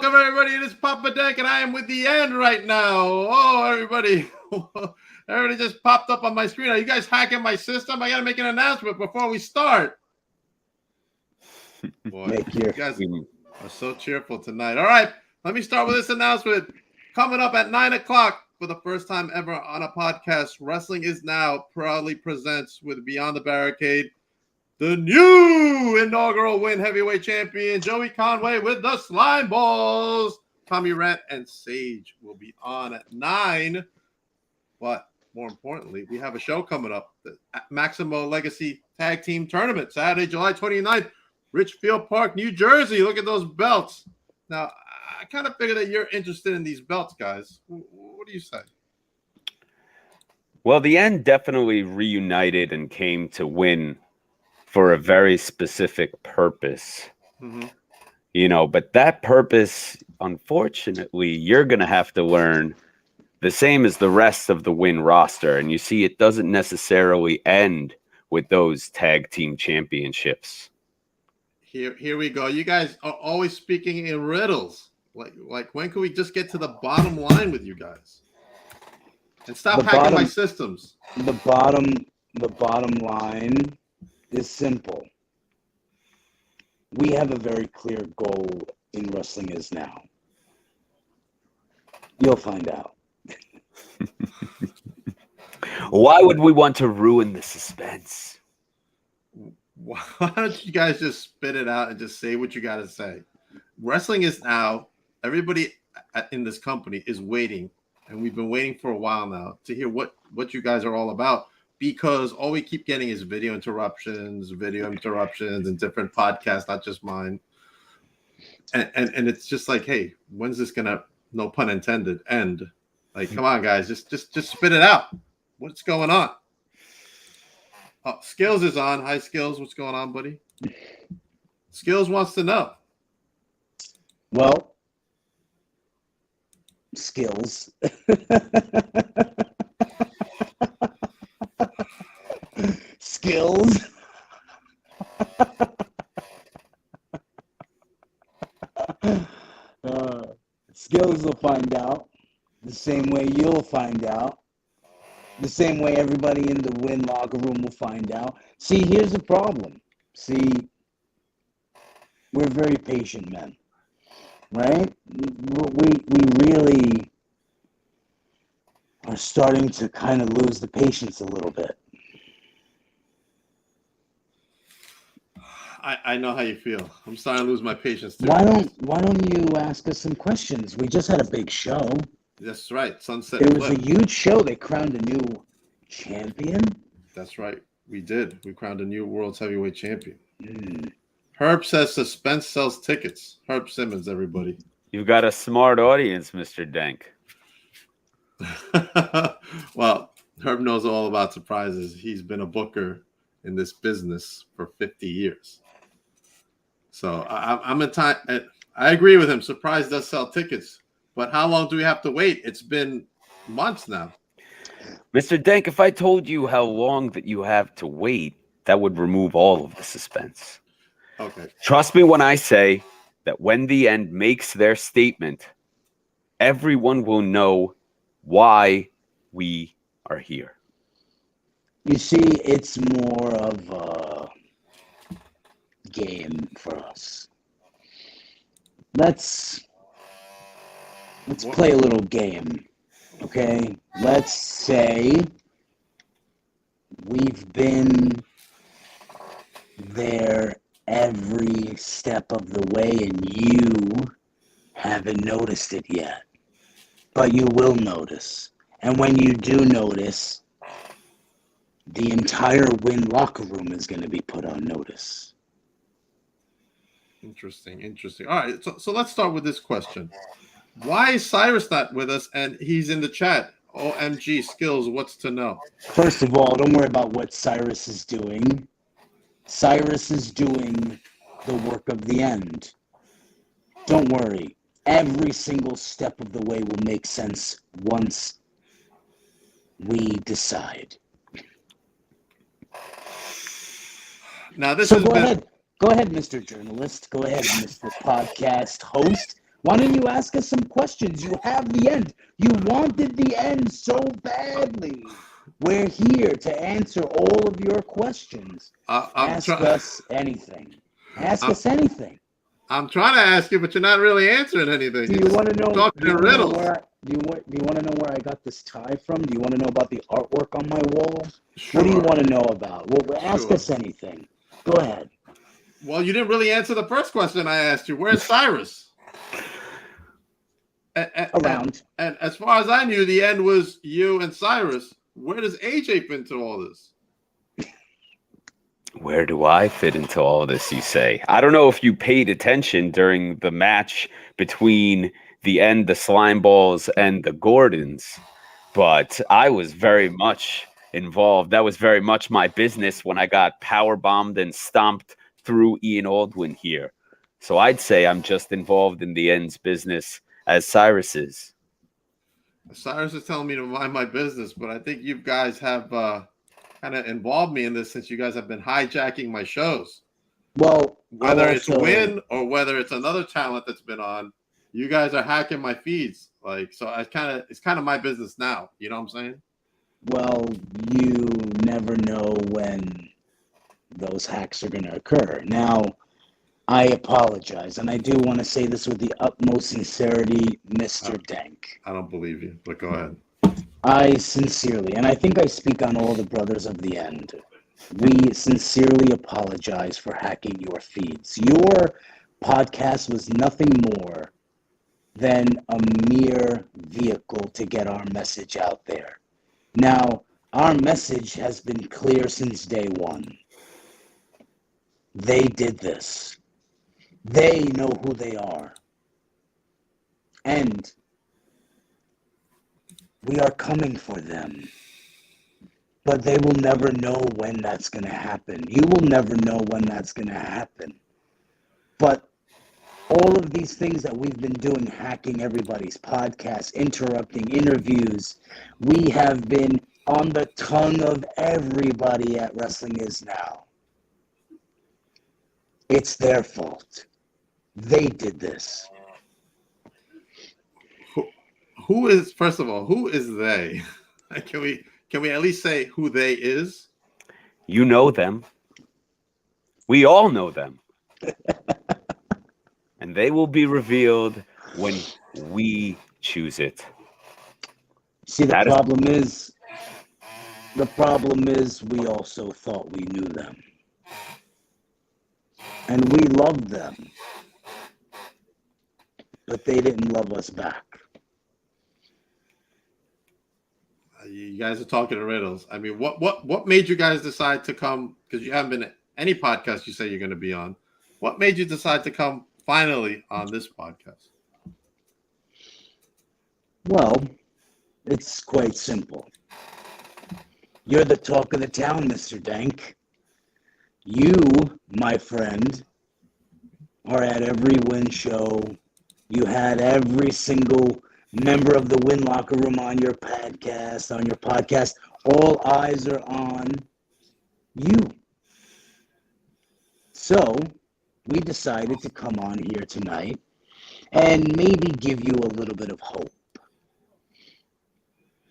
Welcome, everybody. It is Papa Dank, and I am with the end right now. Oh, everybody. Everybody just popped up on my screen. Are you guys hacking my system? I got to make an announcement before we start. Boy, you guys are so cheerful tonight. All right, let me start with this announcement. Coming up at 9 o'clock for the first time ever on a podcast, Wrestling Is Now proudly presents with Beyond the Barricade the new inaugural Win Heavyweight Champion, Joey Conway with the Slime Balls. Tommy Rant and Sage will be on at 9. But more importantly, we have a show coming up, the Maximo Legacy Tag Team Tournament, Saturday, July 29th, Richfield Park, New Jersey. Look at those belts. Now, I kind of figure that you're interested in these belts, guys. What do you say? Well, the end definitely reunited and came to win for a very specific purpose. Mm-hmm. You know, but that purpose, unfortunately, you're going to have to learn the same as the rest of the Win roster. And you see, it doesn't necessarily end with those tag team championships. Here we go. You guys are always speaking in riddles. Like when can we just get to the bottom line with you guys? And stop hacking my systems. The bottom line is simple. We have a very clear goal in Wrestling Is Now. You'll find out. Why would we want to ruin the suspense? Why don't you guys just spit it out and just say what you got to say? Wrestling Is Now. Everybody in this company is waiting, and we've been waiting for a while now to hear what you guys are all about, because all we keep getting is video interruptions and different podcasts, not just mine. And it's just like, hey, when's this gonna, no pun intended, end? Like, come on, guys, just spit it out. What's going on? Oh, Skills is on. Hi, Skills. What's going on, buddy? Skills wants to know. Well, Skills. Skills. Skills will find out the same way you'll find out, the same way everybody in the Win locker room will find out. See, here's the problem. See, we're very patient men, right? We really are starting to kind of lose the patience a little bit. I know how you feel. I'm starting to lose my patience too. Why don't you ask us some questions? We just had a big show. That's right. Sunset. It was a huge show. They crowned a new champion. That's right. We did. We crowned a new World's Heavyweight Champion. Herb says suspense sells tickets. Herb Simmons, everybody. You've got a smart audience, Mr. Dank. Well, Herb knows all about surprises. He's been a booker in this business for 50 years. So I'm in time. I agree with him. Surprise does sell tickets. But how long do we have to wait? It's been months now. Mr. Dank, if I told you how long that you have to wait, that would remove all of the suspense. Okay. Trust me when I say that when the end makes their statement, everyone will know why we are here. You see, it's more of a game for us. Let's play a little game, okay? Let's say we've been there every step of the way and you haven't noticed it yet. But you will notice. And when you do notice, the entire Win locker room is going to be put on notice. Interesting. All right, so let's start with this question. Why is Cyrus not with us and he's in the chat? OMG, Skills, what's to know? First of all, don't worry about what Cyrus is doing. Cyrus is doing the work of the end. Don't worry. Every single step of the way will make sense once we decide. Now, this so has go been... ahead. Go ahead, Mr. Journalist. Go ahead, Mr. Podcast Host. Why don't you ask us some questions? You have the end. You wanted the end so badly. We're here to answer all of your questions. Ask us anything. Ask us anything. I'm trying to ask you, but you're not really answering anything. Do you want to know? Do you want to know where I got this tie from? Do you want to know about the artwork on my wall? Sure. What do you want to know about? Well, ask us anything. Go ahead. Well, you didn't really answer the first question I asked you. Where's Cyrus? Around. And as far as I knew, the end was you and Cyrus. Where does AJ fit into all this? Where do I fit into all this, you say? I don't know if you paid attention during the match between the Slime Balls and the Gordons, but I was very much involved. That was very much my business when I got power bombed and stomped through Ian Aldwin here. So I'd say I'm just involved in the End's business as Cyrus is. Cyrus is telling me to mind my business, but I think you guys have kind of involved me in this since you guys have been hijacking my shows. Well, whether it's Win or whether it's another talent that's been on, you guys are hacking my feeds. Like, so it's kind of my business now. You know what I'm saying? Well, you never know when those hacks are going to occur. Now, I apologize, and I do want to say this with the utmost sincerity, Mr. Dank. I don't believe you, but go ahead. I sincerely, and I think I speak on all the brothers of the End, we sincerely apologize for hacking your feeds. Your podcast was nothing more than a mere vehicle to get our message out there. Now, our message has been clear since day one. They did this. They know who they are. And we are coming for them. But they will never know when that's going to happen. You will never know when that's going to happen. But all of these things that we've been doing, hacking everybody's podcasts, interrupting interviews, we have been on the tongue of everybody at Wrestling Is Now. It's their fault. They did this. Who is, first of all, who is they? Can we at least say who they is? You know them. We all know them. And they will be revealed when we choose it. See, the problem is we also thought we knew them. And we loved them. But they didn't love us back. You guys are talking in riddles. I mean, what made you guys decide to come? Because you haven't been at any podcast you say you're going to be on. What made you decide to come finally on this podcast? Well, it's quite simple. You're the talk of the town, Mr. Dank. You, my friend, are at every Win show. You had every single member of the Win Locker Room on your podcast. All eyes are on you. So we decided to come on here tonight and maybe give you a little bit of hope.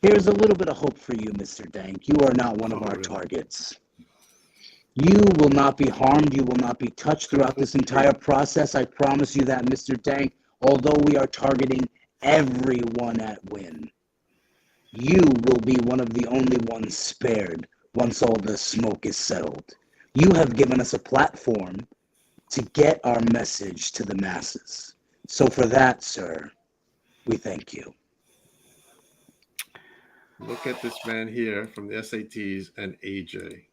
Here's a little bit of hope for you, Mr. Dank. You are not one of our targets. You will not be harmed. You will not be touched throughout this entire process. I promise you that, Mr. Dank. Although we are targeting everyone at Win, you will be one of the only ones spared once all the smoke is settled. You have given us a platform to get our message to the masses. So for that, sir, we thank you. Look at this man here from the SATs and AJ.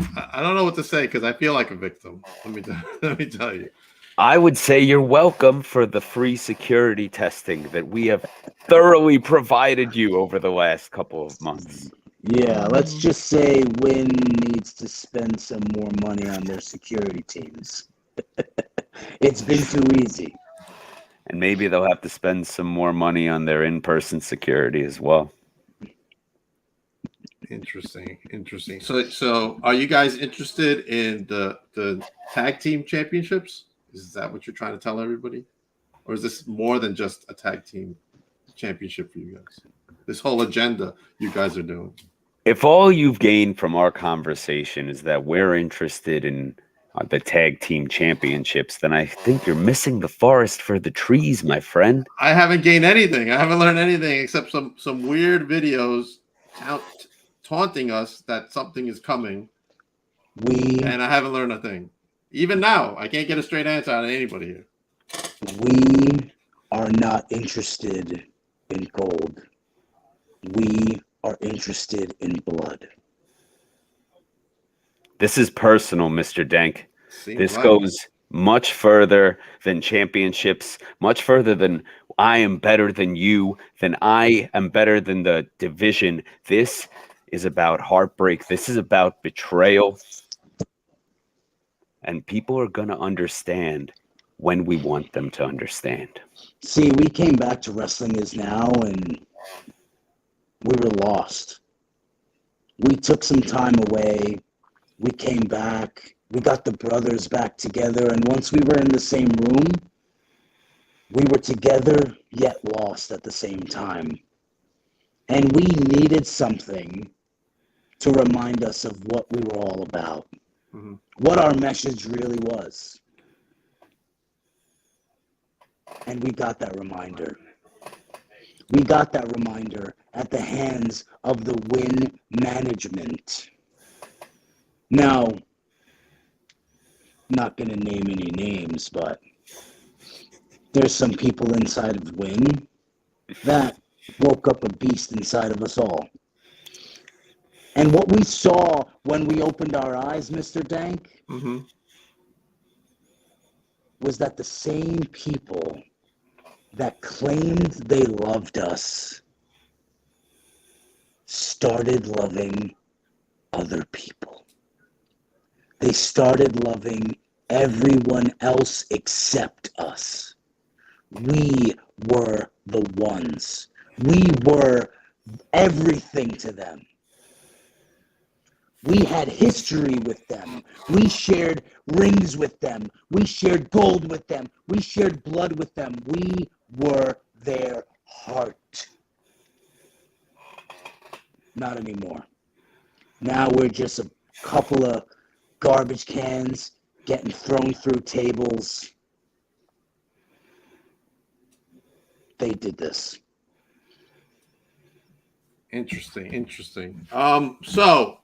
I don't know what to say because I feel like a victim. Let me tell you. I would say you're welcome for the free security testing that we have thoroughly provided you over the last couple of months. Yeah, let's just say Win needs to spend some more money on their security teams. It's been too easy. And maybe they'll have to spend some more money on their in-person security as well. Interesting. So are you guys interested in the tag team championships? Is that what you're trying to tell everybody? Or is this more than just a tag team championship for you guys? This whole agenda you guys are doing. If all you've gained from our conversation is that we're interested in the tag team championships, then I think you're missing the forest for the trees, my friend. I haven't gained anything. I haven't learned anything except some weird videos taunting us that something is coming. And I haven't learned a thing. Even now, I can't get a straight answer out of anybody here. We are not interested in gold. We are interested in blood. This is personal, Mr. Dank. This like goes much further than championships, much further than I am better than you, than I am better than the division. This is about heartbreak. This is about betrayal. And people are going to understand when we want them to understand. See, we came back to Wrestling Is Now and we were lost. We took some time away. We came back. We got the brothers back together. And once we were in the same room, we were together yet lost at the same time. And we needed something to remind us of what we were all about. Mm-hmm. What our message really was. And we got that reminder. We got that reminder at the hands of the Win management. Now, not going to name any names, but there's some people inside of Win that woke up a beast inside of us all. And what we saw when we opened our eyes, Mr. Dank, was that the same people that claimed they loved us started loving other people. They started loving everyone else except us. We were the ones. We were everything to them. We had history with them. We shared rings with them. We shared gold with them. We shared blood with them. We were their heart. Not anymore. Now we're just a couple of garbage cans getting thrown through tables. They did this. Interesting. So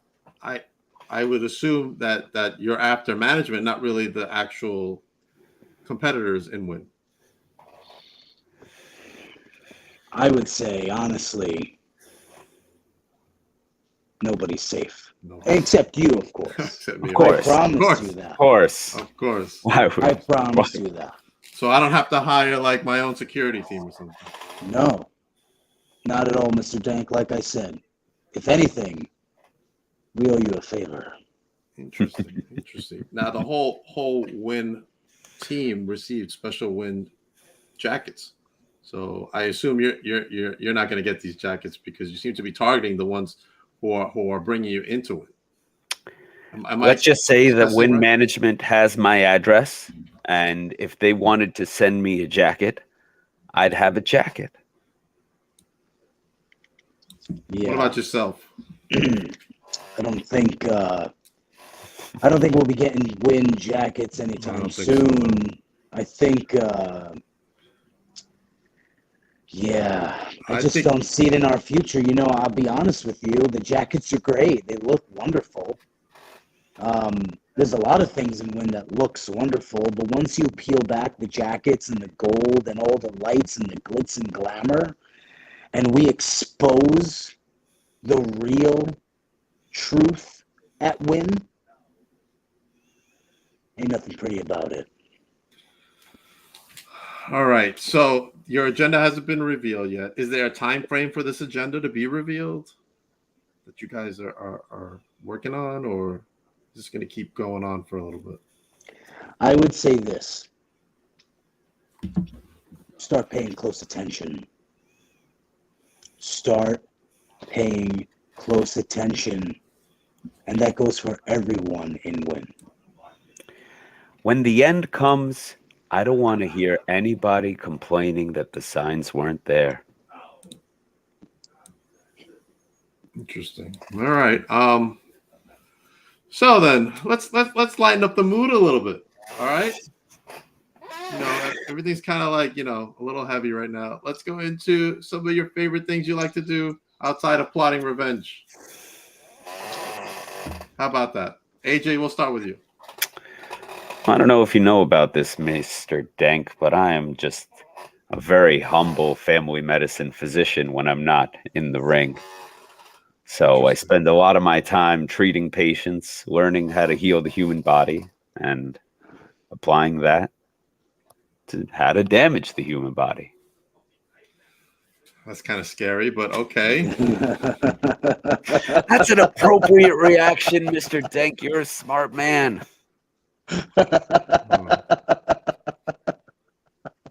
I would assume that you're after management, not really the actual competitors in Win. I would say, honestly, nobody's safe. Except you, of course. Of course. I promise you that. Of course. I promise you that. So I don't have to hire like my own security team or something. No. Not at all, Mr. Dank. Like I said, if anything, we owe you a favor. Interesting. Now the whole Win team received special Win jackets. So I assume you're not going to get these jackets because you seem to be targeting the ones who are bringing you into it. Let's just say that Win management has my address, and if they wanted to send me a jacket, I'd have a jacket. Yeah. What about yourself? I don't think we'll be getting Win jackets anytime soon. So. I think I just don't see it in our future. You know, I'll be honest with you. The jackets are great. They look wonderful. There's a lot of things in Win that looks wonderful, but once you peel back the jackets and the gold and all the lights and the glitz and glamour, and we expose the real truth at Win, ain't nothing pretty about it. All right, so your agenda hasn't been revealed yet. Is there a time frame for this agenda to be revealed that you guys are working on, or is this going to keep going on for a little bit? I would say this. Start paying close attention. Start paying close attention. And that goes for everyone in Win. When the end comes, I don't want to hear anybody complaining that the signs weren't there. Interesting. All right. So then let's lighten up the mood a little bit. All right. Everything's kind of like, a little heavy right now. Let's go into some of your favorite things you like to do outside of plotting revenge. How about that? AJ, we'll start with you. I don't know if you know about this, Mr. Dank, but I am just a very humble family medicine physician when I'm not in the ring. So I spend a lot of my time treating patients, learning how to heal the human body, and applying that to how to damage the human body. That's kind of scary, but okay. That's an appropriate reaction, Mr. Dank. You're a smart man.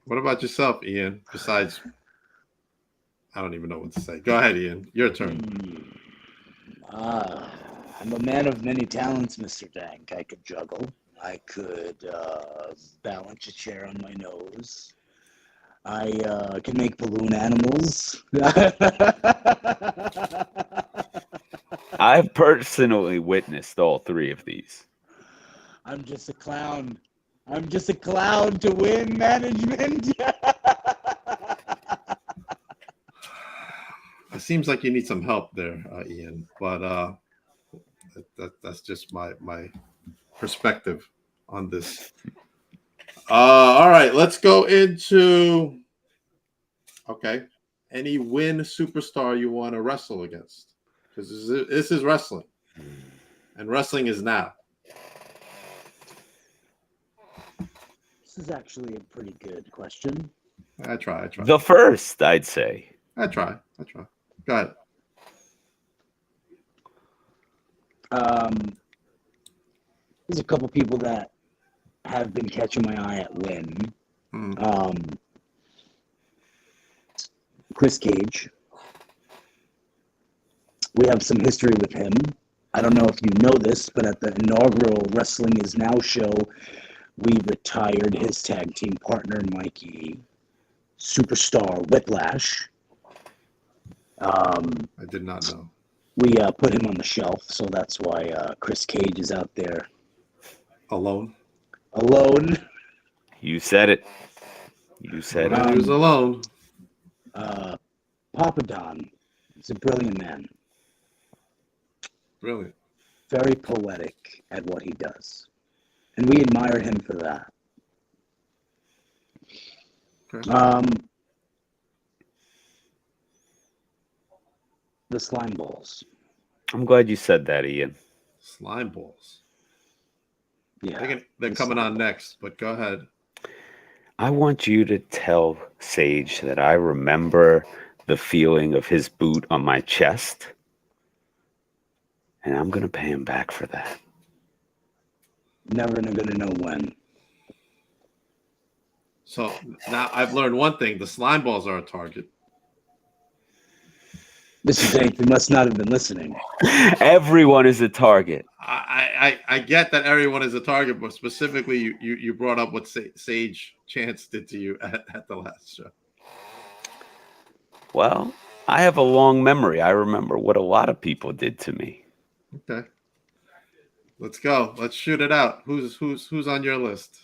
What about yourself, Ian? Besides, I don't even know what to say. Go ahead, Ian. Your turn. I'm a man of many talents, Mr. Dank. I could juggle. I could balance a chair on my nose. I can make balloon animals. I've personally witnessed all three of these. I'm just a clown. I'm just a clown to win management. It seems like you need some help there, Ian. But that's just my perspective on this. All right, let's go into any win superstar you want to wrestle against, because this is wrestling, and wrestling is now. This is actually a pretty good question. I try. The first, I'd say. I try. Go ahead. There's a couple people that have been catching my eye at Win. Chris Cage. We have some history with him. I don't know if you know this, but at the inaugural Wrestling Is Now show, we retired his tag team partner, Mikey Superstar Whiplash. I did not know. We put him on the shelf, so that's why Chris Cage is out there. Alone. You said it. He was alone. Papa Don is a brilliant man. Brilliant. Very poetic at what he does. And we admire him for that. Okay. The slime balls. I'm glad you said that, Ian. Slime balls. Yeah. They're coming on next, but go ahead. I want you to tell Sage that I remember the feeling of his boot on my chest, and I'm going to pay him back for that. Never going to know when. So now I've learned one thing. The slime balls are a target. Mr. Dank, you must not have been listening. Everyone is a target. I get that everyone is a target, but specifically you brought up what Sage Chance did to you at the last show. Well, I have a long memory. I remember what a lot of people did to me. Okay. Let's go. Let's shoot it out. Who's on your list?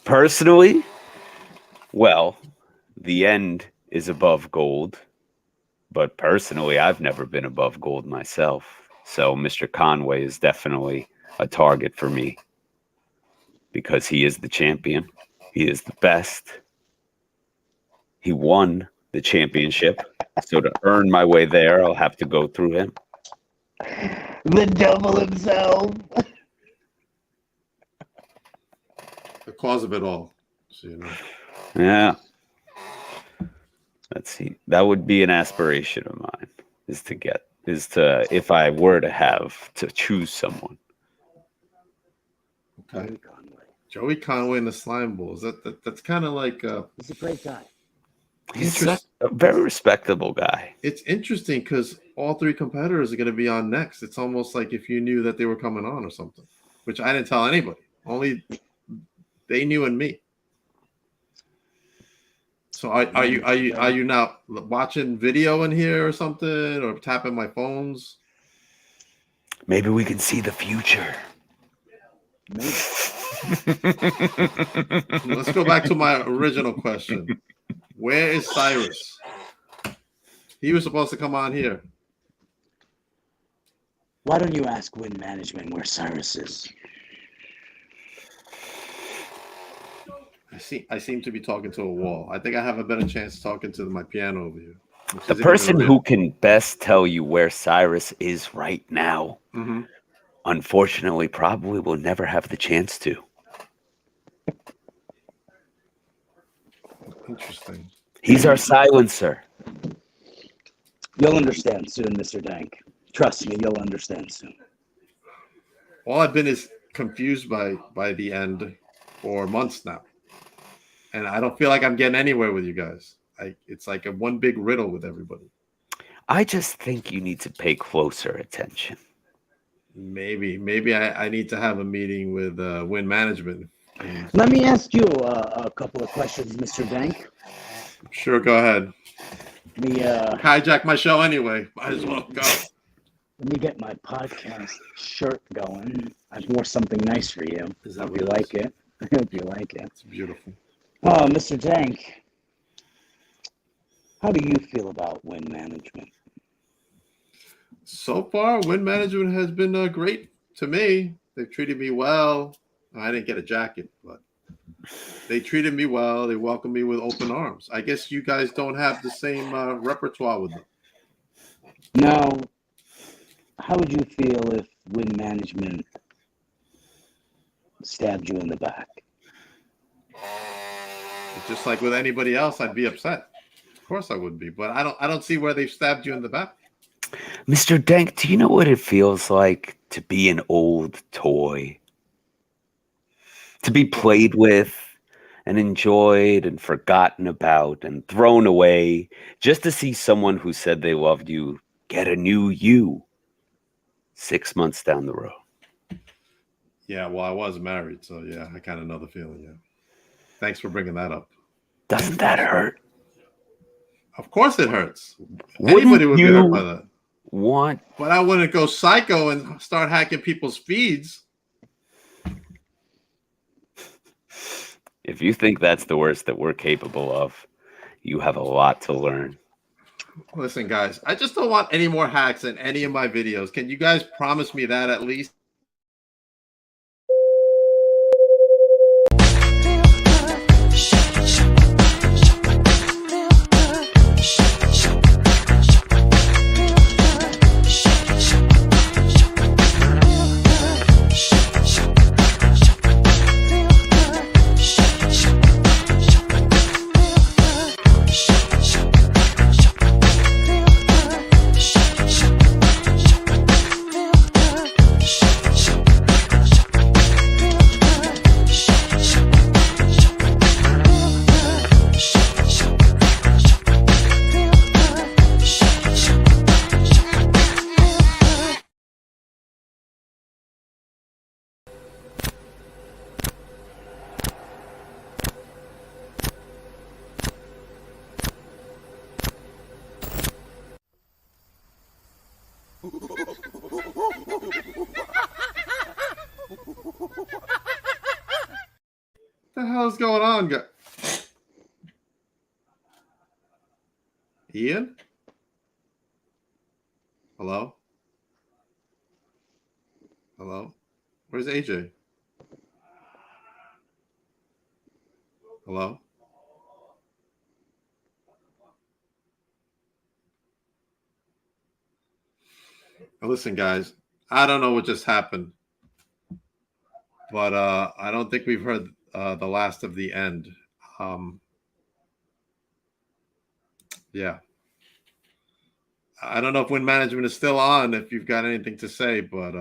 Personally, well, the end is above gold. But personally, I've never been above gold myself. So Mr. Conway is definitely a target for me because he is the champion. He is the best. He won the championship. So to earn my way there, I'll have to go through him. The devil himself. The cause of it all. So, you know. Yeah. Let's see. That would be an aspiration of mine, if I were to have to choose someone. Okay. Joey Conway and the Slime Bulls. That's kind of like he's a great guy. He's a very respectable guy. It's interesting because all three competitors are going to be on next. It's almost like if you knew that they were coming on or something, which I didn't tell anybody. Only They knew in me. So are you now watching video in here or something, or tapping my phones? Maybe we can see the future. Maybe. Let's go back to my original question. Where is Cyrus? He was supposed to come on here. Why don't you ask Wind Management where Cyrus is? I seem to be talking to a wall. I think I have a better chance talking to my piano over here. The person who can best tell you where Cyrus is right now, unfortunately, probably will never have the chance to. Interesting. He's our silencer. You'll understand soon, Mr. Dank. Trust me, you'll understand soon. All I've been is confused by the end for months now. And I don't feel like I'm getting anywhere with you guys. It's like a one big riddle with everybody. I just think you need to pay closer attention. Maybe I need to have a meeting with Wind Management. Let me ask you a couple of questions, Mr. Dank. Sure, go ahead. Hijack my show anyway. Might as well go. Let me get my podcast shirt going. I wore something nice for you. Is that Hope you like it. I hope you like it. It's beautiful. Oh, Mr. Dank, how do you feel about Wind Management? So far, Wind Management has been great to me. They've treated me well. I didn't get a jacket, but they treated me well. They welcomed me with open arms. I guess you guys don't have the same repertoire with them. Now, how would you feel if Wind Management stabbed you in the back? Just like with anybody else, I'd be upset. Of course I would be, but I don't see where they've stabbed you in the back. Mr. Dank, do you know what it feels like to be an old toy? To be played with and enjoyed and forgotten about and thrown away, just to see someone who said they loved you get a new you 6 months down the road. Yeah, well, I was married, so yeah, I kind of know the feeling, yeah. Thanks for bringing that up. Doesn't that hurt? Of course it hurts. Anybody would be hurt by that. But I wouldn't go psycho and start hacking people's feeds. If you think that's the worst that we're capable of, you have a lot to learn. Listen, guys, I just don't want any more hacks in any of my videos. Can you guys promise me that at least? What the hell is going on, guys? Ian? Hello? Hello? Where's AJ? Hello? Now listen, guys, I don't know what just happened, but I don't think we've heard the last of the end. Yeah. I don't know if Wind Management is still on, if you've got anything to say, but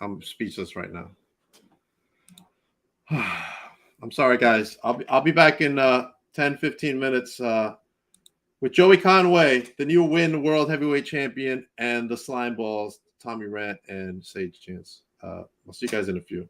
I'm speechless right now. I'm sorry, guys. I'll be back in 10-15 minutes with Joey Conway, the new Win World Heavyweight Champion, and the Slime Balls, Tommy Rant and Sage Chance. I'll see you guys in a few.